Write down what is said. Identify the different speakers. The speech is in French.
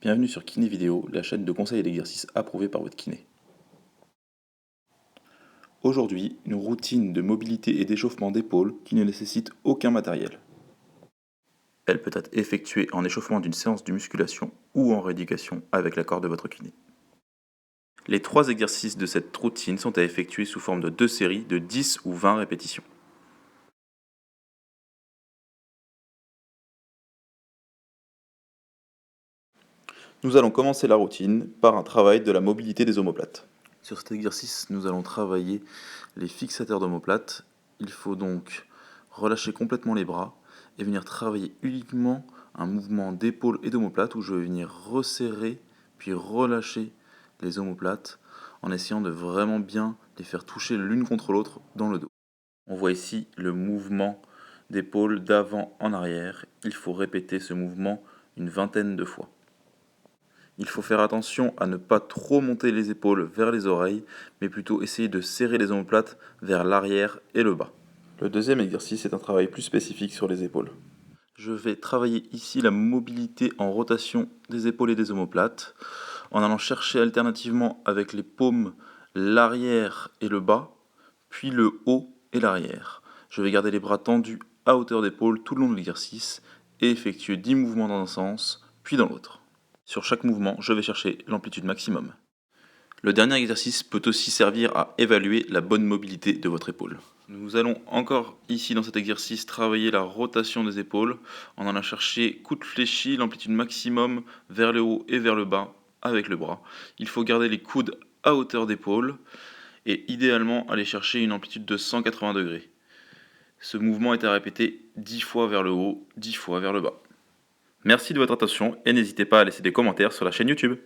Speaker 1: Bienvenue sur Kiné Vidéo, la chaîne de conseils et d'exercices approuvée par votre kiné. Aujourd'hui, une routine de mobilité et d'échauffement d'épaule qui ne nécessite aucun matériel. Elle peut être effectuée en échauffement d'une séance de musculation ou en rééducation avec l'accord de votre kiné. Les 3 exercices de cette routine sont à effectuer sous forme de 2 séries de 10 ou 20 répétitions. Nous allons commencer la routine par un travail de la mobilité des omoplates. Sur cet exercice, nous allons travailler les fixateurs d'omoplates. Il faut donc relâcher complètement les bras et venir travailler uniquement un mouvement d'épaule et d'omoplate où je vais venir resserrer puis relâcher les omoplates en essayant de vraiment bien les faire toucher l'une contre l'autre dans le dos. On voit ici le mouvement d'épaule d'avant en arrière. Il faut répéter ce mouvement une vingtaine de fois. Il faut faire attention à ne pas trop monter les épaules vers les oreilles, mais plutôt essayer de serrer les omoplates vers l'arrière et le bas. Le deuxième exercice est un travail plus spécifique sur les épaules. Je vais travailler ici la mobilité en rotation des épaules et des omoplates, en allant chercher alternativement avec les paumes l'arrière et le bas, puis le haut et l'arrière. Je vais garder les bras tendus à hauteur d'épaule tout le long de l'exercice et effectuer 10 mouvements dans un sens, puis dans l'autre. Sur chaque mouvement, je vais chercher l'amplitude maximum. Le dernier exercice peut aussi servir à évaluer la bonne mobilité de votre épaule. Nous allons encore ici dans cet exercice travailler la rotation des épaules en allant chercher coude fléchi, l'amplitude maximum vers le haut et vers le bas avec le bras. Il faut garder les coudes à hauteur d'épaule et idéalement aller chercher une amplitude de 180 degrés. Ce mouvement est à répéter 10 fois vers le haut, 10 fois vers le bas. Merci de votre attention et n'hésitez pas à laisser des commentaires sur la chaîne YouTube.